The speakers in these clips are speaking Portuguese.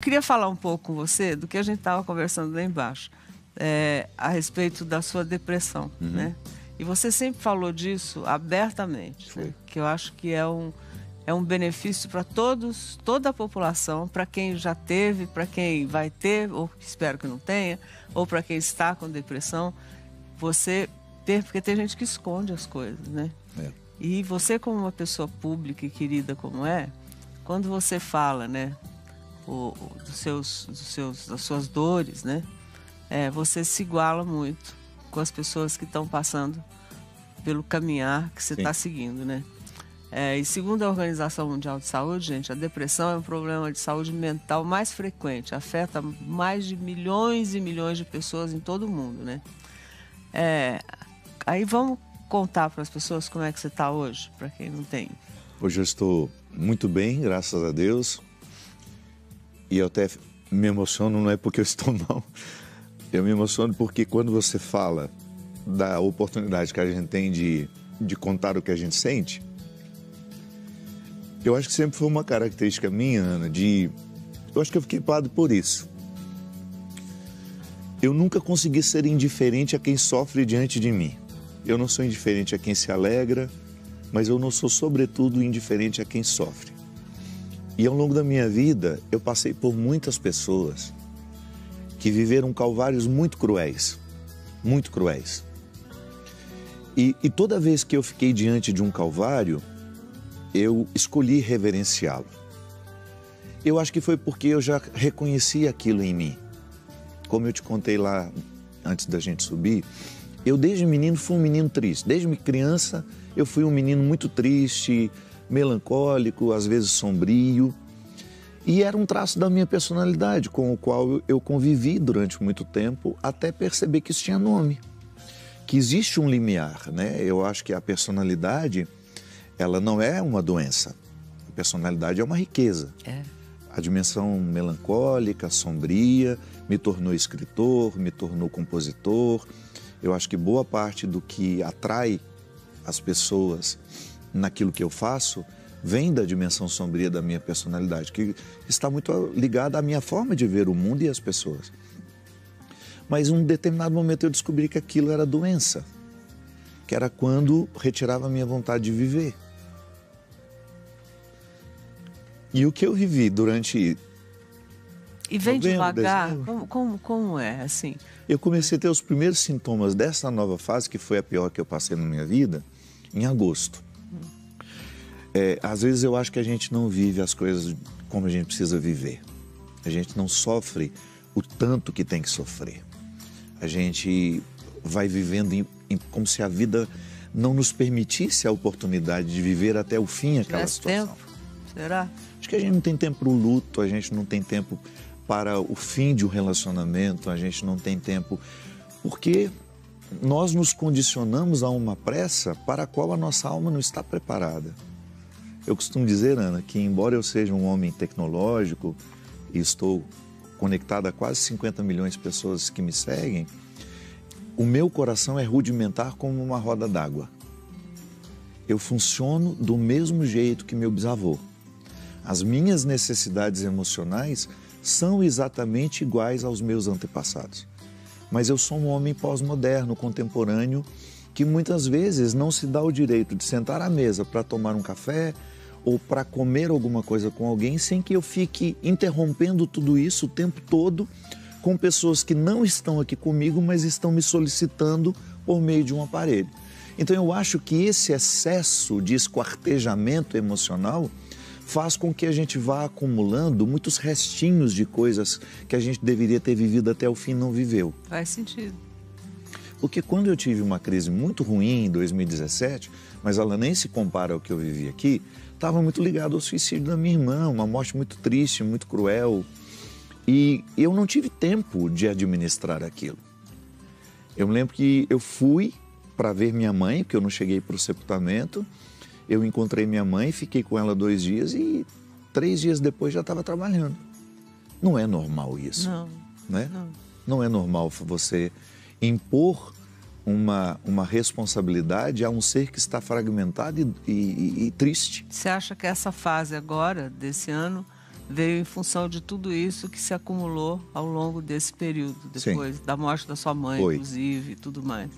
queria falar um pouco com você do que a gente estava conversando lá embaixo, a respeito da sua depressão, né? E você sempre falou disso abertamente, né? Que eu acho que é um benefício para toda a população, para quem já teve, para quem vai ter, ou espero que não tenha, ou para quem está com depressão, você ter, porque tem gente que esconde as coisas, né? E você, como uma pessoa pública e querida como quando você fala, né, das suas dores, né, você se iguala muito com as pessoas que estão passando pelo caminhar que você está seguindo, né? E segundo a Organização Mundial de Saúde, gente, a depressão é um problema de saúde mental mais frequente, afeta mais de milhões e milhões de pessoas em todo o mundo, né? Aí vamos contar para as pessoas como é que você está hoje, para quem não tem. Hoje eu estou muito bem, graças a Deus. E eu até me emociono, não é porque eu estou não. Eu me emociono porque quando você fala da oportunidade que a gente tem de contar o que a gente sente, eu acho que sempre foi uma característica minha, Ana, eu acho que eu fiquei parado por isso. Eu nunca consegui ser indiferente a quem sofre diante de mim. Eu não sou indiferente a quem se alegra, mas eu não sou, sobretudo, indiferente a quem sofre. E ao longo da minha vida, eu passei por muitas pessoas que viveram calvários muito cruéis, muito cruéis. E toda vez que eu fiquei diante de um calvário, eu escolhi reverenciá-lo. Eu acho que foi porque eu já reconheci aquilo em mim. Como eu te contei lá antes da gente subir, eu desde menino fui um menino triste. Desde criança eu fui um menino muito triste, melancólico, às vezes sombrio. E era um traço da minha personalidade, com o qual eu convivi durante muito tempo, até perceber que isso tinha nome. Que existe um limiar, né? Eu acho que a personalidade, ela não é uma doença. A personalidade é uma riqueza. A dimensão melancólica, sombria, me tornou escritor, me tornou compositor. Eu acho que boa parte do que atrai as pessoas naquilo que eu faço vem da dimensão sombria da minha personalidade, que está muito ligada à minha forma de ver o mundo e as pessoas. Mas em um determinado momento eu descobri que aquilo era doença, que era quando retirava a minha vontade de viver. E o que eu vivi durante... E vem devagar, como é, assim? Eu comecei a ter os primeiros sintomas dessa nova fase, que foi a pior que eu passei na minha vida, em agosto. Às vezes eu acho que a gente não vive as coisas como a gente precisa viver. A gente não sofre o tanto que tem que sofrer. A gente vai vivendo como se a vida não nos permitisse a oportunidade de viver até o fim aquela situação. Tempo? Será? Acho que a gente não tem tempo para o luto, a gente não tem tempo para o fim de um relacionamento, a gente não tem tempo porque nós nos condicionamos a uma pressa para a qual a nossa alma não está preparada. Eu costumo dizer, Ana, que embora eu seja um homem tecnológico e estou conectado a quase 50 milhões de pessoas que me seguem, o meu coração é rudimentar como uma roda d'água. Eu funciono do mesmo jeito que meu bisavô. As minhas necessidades emocionais são exatamente iguais aos meus antepassados. Mas eu sou um homem pós-moderno, contemporâneo, que muitas vezes não se dá o direito de sentar à mesa para tomar um café ou para comer alguma coisa com alguém sem que eu fique interrompendo tudo isso o tempo todo com pessoas que não estão aqui comigo, mas estão me solicitando por meio de um aparelho. Então eu acho que esse excesso de esquartejamento emocional faz com que a gente vá acumulando muitos restinhos de coisas que a gente deveria ter vivido até o fim e não viveu. Faz sentido. Porque quando eu tive uma crise muito ruim em 2017, mas ela nem se compara ao que eu vivi aqui, estava muito ligado ao suicídio da minha irmã, uma morte muito triste, muito cruel. E eu não tive tempo de administrar aquilo. Eu me lembro que eu fui para ver minha mãe, porque eu não cheguei para o sepultamento. Eu encontrei minha mãe, fiquei com ela 2 dias e 3 dias depois já estava trabalhando. Não é normal isso, não, né? Não. Não é normal você impor uma responsabilidade a um ser que está fragmentado e triste. Você acha que essa fase agora, desse ano, veio em função de tudo isso que se acumulou ao longo desse período, depois da morte da sua mãe, inclusive, e tudo mais.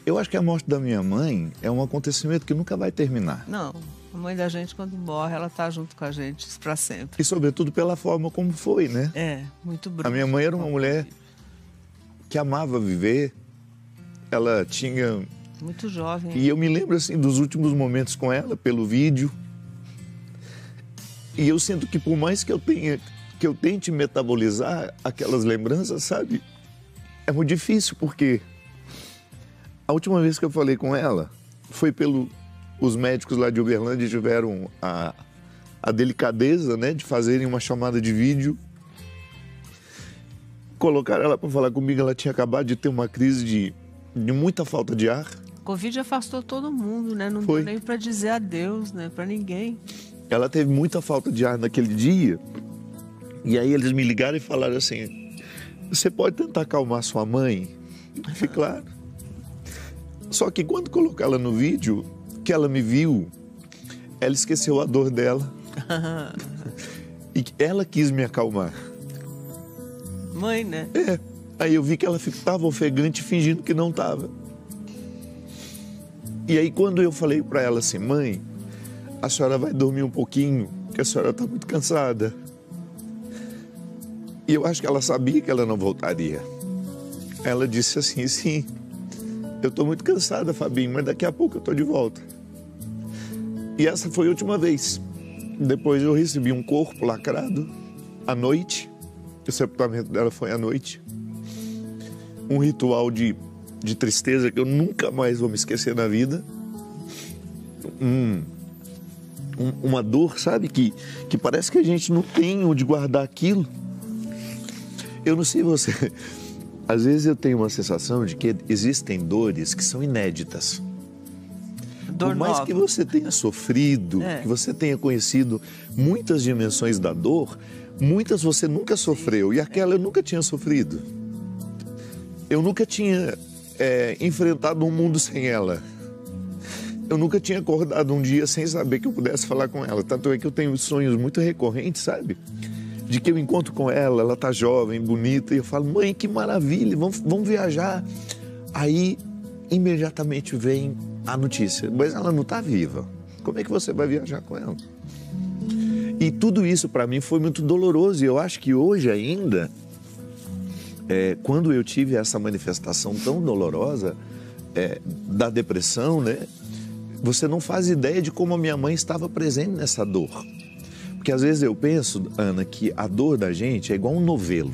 Eu acho que a morte da minha mãe é um acontecimento que nunca vai terminar. Não, a mãe da gente, quando morre, ela está junto com a gente para sempre. E sobretudo pela forma como foi, né? É, muito bruto. A minha mãe era uma mulher que amava viver, ela tinha... Muito jovem. E eu me lembro, assim, dos últimos momentos com ela, pelo vídeo. E eu sinto que por mais que eu tente metabolizar aquelas lembranças, sabe? É muito difícil, porque a última vez que eu falei com ela foi os médicos lá de Uberlândia tiveram a delicadeza, né, de fazerem uma chamada de vídeo. Colocaram ela para falar comigo, ela tinha acabado de ter uma crise de muita falta de ar. Covid afastou todo mundo, né? Não deu nem para dizer adeus, né? Para ninguém. Ela teve muita falta de ar naquele dia. E aí eles me ligaram e falaram assim: você pode tentar acalmar sua mãe? Eu falei, claro. Só que quando colocar ela no vídeo, que ela me viu, ela esqueceu a dor dela. E ela quis me acalmar. Mãe, né? É. Aí eu vi que ela estava ofegante fingindo que não estava. E aí quando eu falei para ela assim: mãe, a senhora vai dormir um pouquinho, porque a senhora está muito cansada. E eu acho que ela sabia que ela não voltaria. Ela disse assim: sim, eu estou muito cansada, Fabinho, mas daqui a pouco eu estou de volta. E essa foi a última vez. Depois eu recebi um corpo lacrado à noite. O sepultamento dela foi à noite. Um ritual de tristeza que eu nunca mais vou me esquecer na vida. Uma dor, sabe, que parece que a gente não tem onde guardar aquilo. Eu não sei você, às vezes eu tenho uma sensação de que existem dores que são inéditas. Por mais que você tenha sofrido, que você tenha conhecido muitas dimensões da dor, muitas você nunca sofreu, e aquela eu nunca tinha sofrido. Eu nunca tinha enfrentado um mundo sem ela. Eu nunca tinha acordado um dia sem saber que eu pudesse falar com ela. Tanto é que eu tenho sonhos muito recorrentes, sabe? De que eu encontro com ela tá jovem, bonita, e eu falo: mãe, que maravilha, vamos viajar. Aí, imediatamente vem a notícia: mas ela não está viva. Como é que você vai viajar com ela? E tudo isso para mim foi muito doloroso, e eu acho que hoje ainda, quando eu tive essa manifestação tão dolorosa da depressão, né? Você não faz ideia de como a minha mãe estava presente nessa dor. Porque às vezes eu penso, Ana, que a dor da gente é igual um novelo.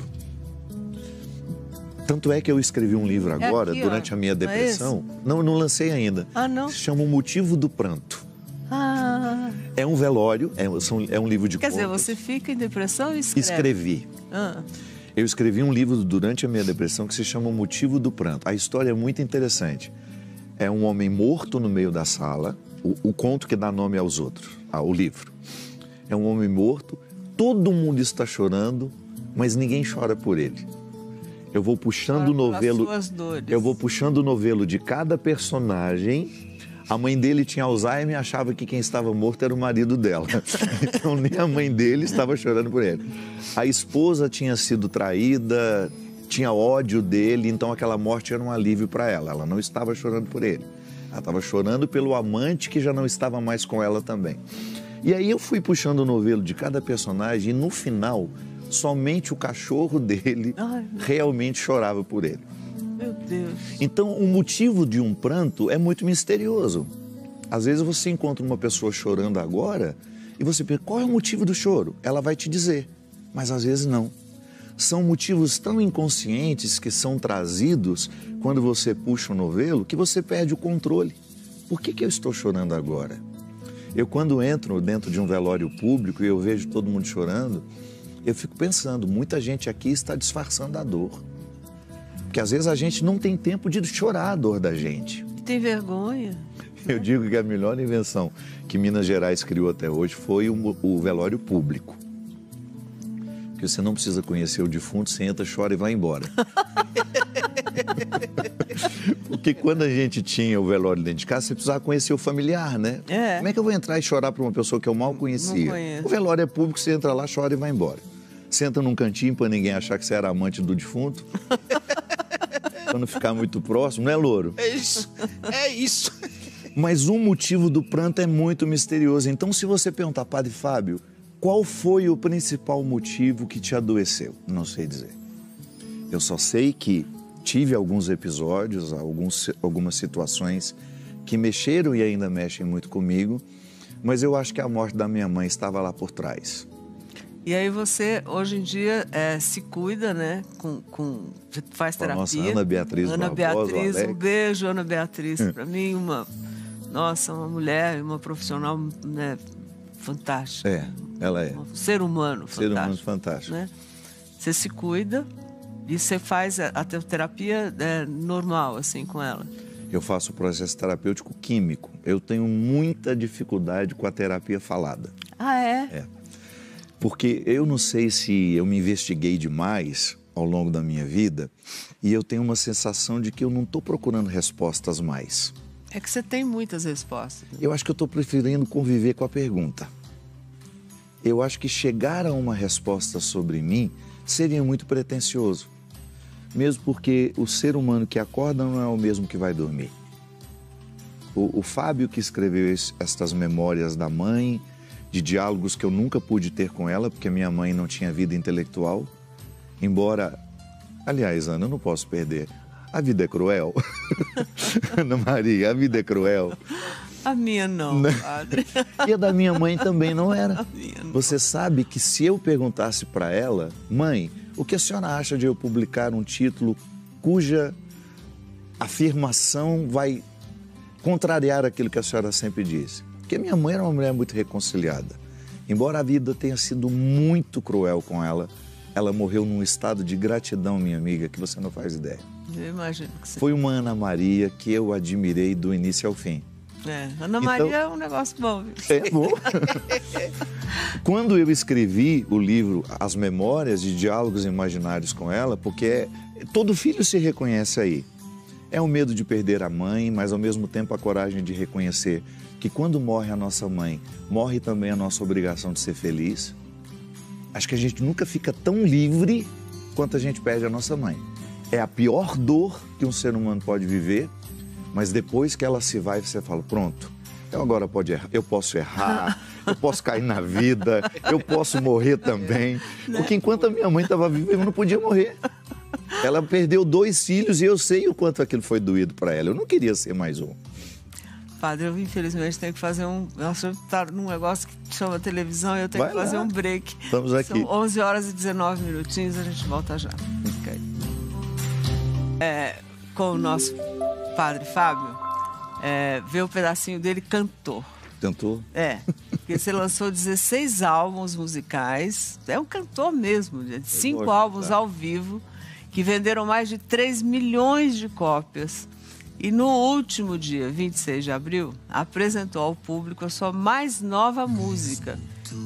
Tanto é que eu escrevi um livro agora, aqui, durante a minha depressão. Não lancei ainda. Ah, não? Se chama O Motivo do Pranto. Ah. É um velório, é um livro de contos. Quer dizer, você fica em depressão e escreve? Escrevi. Eu escrevi um livro durante a minha depressão que se chama O Motivo do Pranto. A história é muito interessante. É um homem morto no meio da sala, o conto que dá nome aos outros, o livro. É um homem morto, todo mundo está chorando, mas ninguém chora por ele. Eu vou puxando o novelo, eu vou puxando o novelo de cada personagem. A mãe dele tinha Alzheimer e achava que quem estava morto era o marido dela. Então nem a mãe dele estava chorando por ele. A esposa tinha sido traída, tinha ódio dele, então aquela morte era um alívio para ela. Ela não estava chorando por ele. Ela estava chorando pelo amante que já não estava mais com ela também. E aí eu fui puxando o novelo de cada personagem e no final, somente o cachorro dele realmente chorava por ele. Meu Deus. Então o motivo de um pranto é muito misterioso. Às vezes você encontra uma pessoa chorando agora e você pensa: qual é o motivo do choro? Ela vai te dizer, mas às vezes não. São motivos tão inconscientes que são trazidos quando você puxa o novelo que você perde o controle. Por que eu estou chorando agora? Eu, quando entro dentro de um velório público e eu vejo todo mundo chorando, eu fico pensando: muita gente aqui está disfarçando a dor. Porque às vezes a gente não tem tempo de chorar a dor da gente. Tem vergonha. Eu digo que a melhor invenção que Minas Gerais criou até hoje foi o velório público. Porque você não precisa conhecer o defunto, você entra, chora e vai embora. Porque quando a gente tinha o velório dentro de casa, você precisava conhecer o familiar, né? É. Como é que eu vou entrar e chorar para uma pessoa que eu mal conhecia? Não conheço. O velório é público, você entra lá, chora e vai embora. Senta num cantinho para ninguém achar que você era amante do defunto. Para não ficar muito próximo, não é, Louro? É isso, é isso. Mas o motivo do pranto é muito misterioso. Então, se você perguntar, Padre Fábio, qual foi o principal motivo que te adoeceu? Não sei dizer. Eu só sei que tive alguns episódios, algumas situações que mexeram e ainda mexem muito comigo, mas eu acho que a morte da minha mãe estava lá por trás. E aí você, hoje em dia, se cuida, né? Faz terapia. Nossa, Ana Beatriz Ana Barbosa, Beatriz, Alex. um beijo, Ana Beatriz. Para mim, uma mulher, uma profissional, né, fantástica. É, ela é. Um ser humano fantástico. Ser humano fantástico. Né? Você se cuida e você faz a terapia normal, assim, com ela. Eu faço o processo terapêutico químico. Eu tenho muita dificuldade com a terapia falada. Ah, é? É. Porque eu não sei se eu me investiguei demais ao longo da minha vida e eu tenho uma sensação de que eu não estou procurando respostas mais. É que você tem muitas respostas. Eu acho que eu estou preferindo conviver com a pergunta. Eu acho que chegar a uma resposta sobre mim seria muito pretensioso. Mesmo porque o ser humano que acorda não é o mesmo que vai dormir. O Fábio que escreveu estas memórias da mãe, de diálogos que eu nunca pude ter com ela, porque minha mãe não tinha vida intelectual. Embora, aliás, Ana, eu não posso perder. A vida é cruel. Ana Maria, a vida é cruel. A minha não, padre. E a da minha mãe também não era. A minha não. Você sabe que se eu perguntasse para ela, mãe, o que a senhora acha de eu publicar um título cuja afirmação vai contrariar aquilo que a senhora sempre disse? Porque minha mãe era uma mulher muito reconciliada. Embora a vida tenha sido muito cruel com ela, ela morreu num estado de gratidão, minha amiga, que você não faz ideia. Eu imagino que sim. Foi uma Ana Maria que eu admirei do início ao fim. Ana Maria é um negócio bom, viu? É bom. Quando eu escrevi o livro As Memórias de Diálogos Imaginários com ela, porque todo filho se reconhece aí. É o medo de perder a mãe, mas ao mesmo tempo a coragem de reconhecer que quando morre a nossa mãe, morre também a nossa obrigação de ser feliz. Acho que a gente nunca fica tão livre quanto a gente perde a nossa mãe. É a pior dor que um ser humano pode viver, mas depois que ela se vai, você fala, pronto, eu agora eu posso errar, eu posso cair na vida, eu posso morrer também. Porque enquanto a minha mãe estava viva, eu não podia morrer. Ela perdeu 2 filhos e eu sei o quanto aquilo foi doído para ela. Eu não queria ser mais um. Padre, eu infelizmente tenho que fazer Nossa, tá num negócio que chama televisão e eu tenho Vai que fazer lá. um break. Estamos aqui. São 11 horas e 19 minutinhos, a gente volta já. Okay. Com o nosso Padre Fábio, ver o pedacinho dele cantor. Tentou? Porque você lançou 16 álbuns musicais, é um cantor mesmo, de 5 álbuns ao vivo, que venderam mais de 3 milhões de cópias. E no último dia, 26 de abril, apresentou ao público a sua mais nova música,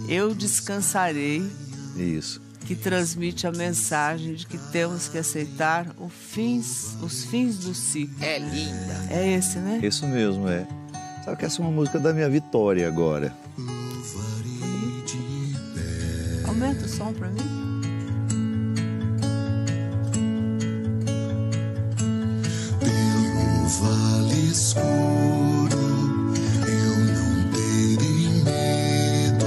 Eu Descansarei, Isso. que transmite a mensagem de que temos que aceitar os fins do ciclo. É linda. É esse, né? Isso mesmo, é. Sabe que essa é uma música da minha vitória agora. Aumenta o som pra mim. Pelo vale escuro eu não terei medo,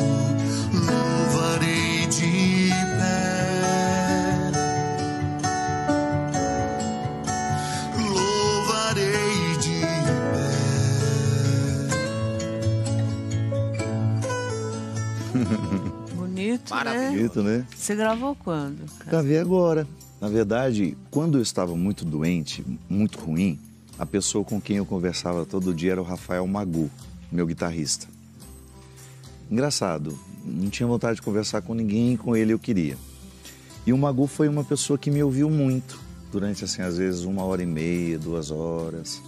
louvarei de pé, louvarei de pé. Bonito, né? Bonito, né? Você gravou quando? Gravei agora. Na verdade, quando eu estava muito doente, muito ruim, a pessoa com quem eu conversava todo dia era o Rafael Magu, meu guitarrista. Engraçado, não tinha vontade de conversar com ninguém, com ele eu queria. E o Magu foi uma pessoa que me ouviu muito, durante, assim, às vezes 1h30, 2 horas.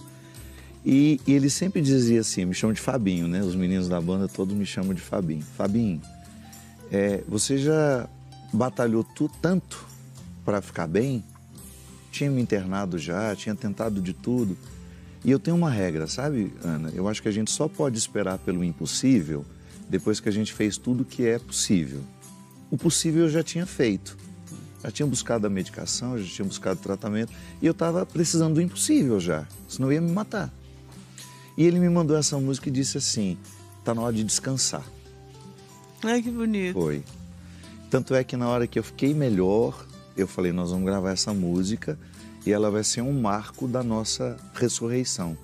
E ele sempre dizia assim, me chamam de Fabinho, né? Os meninos da banda todos me chamam de Fabinho. Fabinho, você já batalhou tanto para ficar bem? tinha me internado já, tinha tentado de tudo. E eu tenho uma regra, sabe, Ana? Eu acho que a gente só pode esperar pelo impossível depois que a gente fez tudo que é possível. O possível eu já tinha feito. Já tinha buscado a medicação, já tinha buscado o tratamento. E eu estava precisando do impossível já, senão eu ia me matar. E ele me mandou essa música e disse assim, tá na hora de descansar. Ai, que bonito. Foi. Tanto é que na hora que eu fiquei melhor, eu falei, nós vamos gravar essa música e ela vai ser um marco da nossa ressurreição.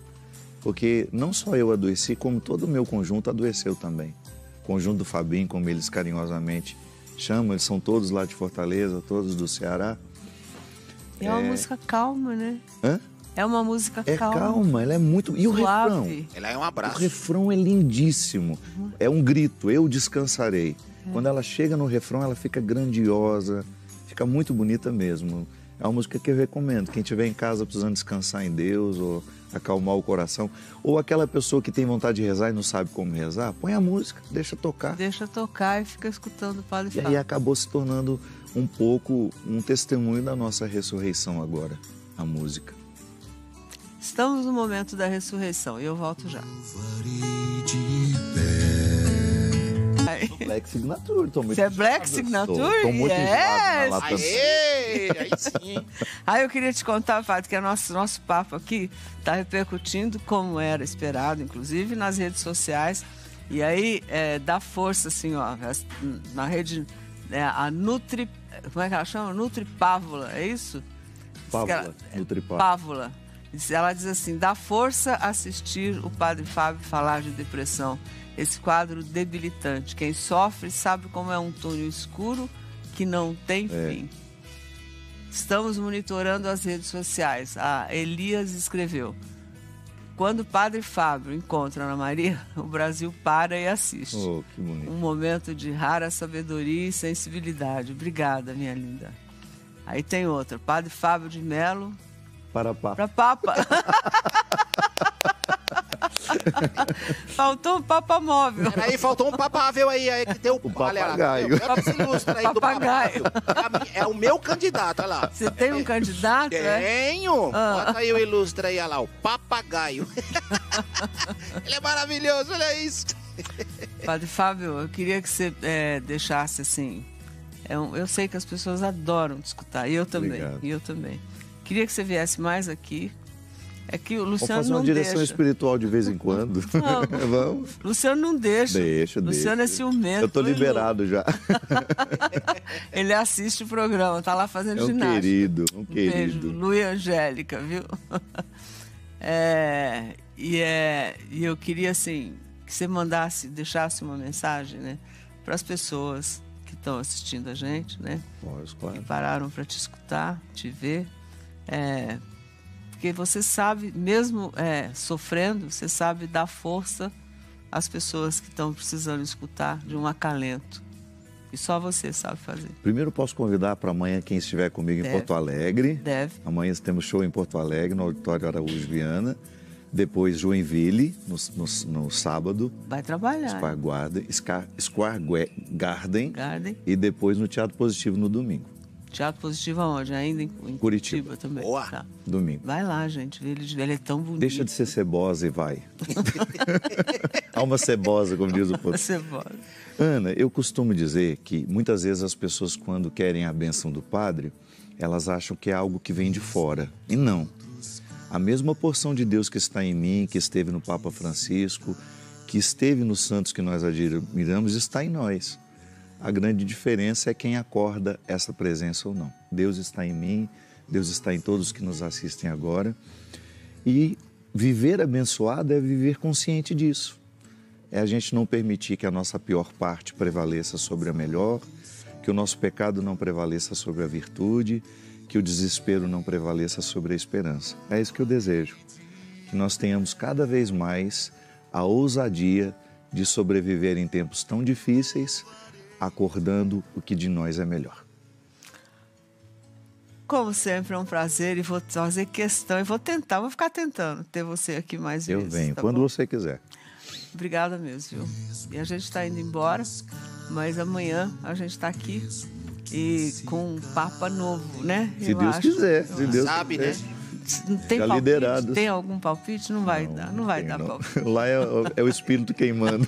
Porque não só eu adoeci, como todo o meu conjunto adoeceu também. O conjunto do Fabinho, como eles carinhosamente chamam, eles são todos lá de Fortaleza, todos do Ceará. É uma música calma, né? Hã? É uma música É calma. calma, ela é muito... E o refrão? Ela é um abraço. O refrão é lindíssimo. É um grito, eu descansarei. Quando ela chega no refrão, ela fica grandiosa, fica muito bonita mesmo. É uma música que eu recomendo. Quem estiver em casa precisando descansar em Deus ou acalmar o coração, ou aquela pessoa que tem vontade de rezar e não sabe como rezar, põe a música, deixa tocar. Deixa tocar e fica escutando o Padre E Fábio. aí acabou se tornando um pouco um testemunho da nossa ressurreição agora, a música. Estamos no momento da ressurreição e eu volto já. Louvarei de pé. Aí. Black Signature, tô muito Você é Black enjoado. Signature? Tô muito Yes! enjoado na lata. Aê, aí sim. Aí eu queria te contar, Fábio, que nosso papo aqui está repercutindo, como era esperado, inclusive nas redes sociais. E aí dá força, assim, ó, na rede, a Nutri... Como é que ela chama? Nutripávula, é isso? Pávola, Nutripávula. Pávula. Ela diz assim, dá força assistir o Padre Fábio falar de depressão. Esse quadro debilitante. Quem sofre sabe como é um túnel escuro que não tem fim. Estamos monitorando as redes sociais. A Elias escreveu: quando o Padre Fábio encontra Ana Maria, o Brasil para e assiste. Oh, que bonito. Um momento de rara sabedoria e sensibilidade. Obrigada, minha linda. Aí tem outra. Padre Fábio de Melo Para pá. para Papa. Faltou um Papa móvel. Peraí, faltou um papável aí que tem o papagaio. Ilustra aí do Papagaio. papagaio. É o meu candidato, olha lá. Você tem um candidato, Tenho! Bota aí o ilustra aí, olha lá, o papagaio. Ele é maravilhoso, olha isso. Padre Fábio, eu queria que você deixasse assim. Eu sei que as pessoas adoram te escutar, e eu também. Obrigado. E eu também. Queria que você viesse mais aqui. É que o Vamos Luciano fazer uma não direção deixa. espiritual de vez em quando. Não. Vamos. Luciano não deixa. Deixa. Luciano é ciumento. Eu tô Oi, Lu. liberado já. Ele assiste o programa, tá lá fazendo É um ginástica. querido, um Beijo, querido. Lu e Angélica, viu? E eu queria, assim, que você deixasse uma mensagem, né, para as pessoas que estão assistindo a gente, né, Pois, que claro. pararam para te escutar, te ver, porque você sabe, mesmo sofrendo, você sabe dar força às pessoas que estão precisando escutar de um acalento. E só você sabe fazer. Primeiro posso convidar para amanhã quem estiver comigo Deve. em Porto Alegre. Deve. Amanhã temos show em Porto Alegre, no Auditório Araújo Viana. Depois Joinville, no sábado. Vai trabalhar. Square Garden. Garden. E depois no Teatro Positivo no domingo. Teatro Positivo aonde? Ainda em Curitiba também. Boa. Tá. Domingo. Vai lá, gente. Ele é tão bonito. Deixa de ser cebosa e vai. Alma cebosa, como diz o povo. Cebosa. Ana, eu costumo dizer que muitas vezes as pessoas, quando querem a bênção do padre, elas acham que é algo que vem de fora. E não. A mesma porção de Deus que está em mim, que esteve no Papa Francisco, que esteve nos santos que nós admiramos, está em nós. A grande diferença é quem acorda essa presença ou não. Deus está em mim, Deus está em todos que nos assistem agora. E viver abençoado é viver consciente disso. É a gente não permitir que a nossa pior parte prevaleça sobre a melhor, que o nosso pecado não prevaleça sobre a virtude, que o desespero não prevaleça sobre a esperança. É isso que eu desejo, que nós tenhamos cada vez mais a ousadia de sobreviver em tempos tão difíceis, acordando o que de nós é melhor. Como sempre, é um prazer e vou fazer questão, e vou ficar tentando ter você aqui mais vezes. Eu venho, tá quando bom? você quiser. Obrigada mesmo, viu? E a gente está indo embora, mas amanhã a gente está aqui e com um Papa novo, né? Se Deus quiser. Se Deus Sabe, quiser. né? Não tem Já palpite? liderados. Tem algum palpite? Não vai dar, não vai dar palpite. Lá é o espírito queimando.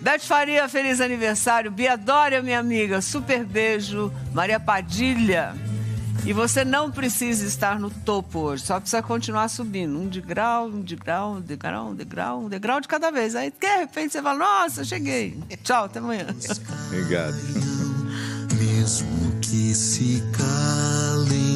Beth Faria, feliz aniversário. Bia Dória, minha amiga, super beijo. Maria Padilha. E você não precisa estar no topo hoje, só precisa continuar subindo. Um degrau de cada vez. Aí, de repente, você fala, nossa, cheguei. Tchau, até amanhã. Obrigado. Mesmo que se calem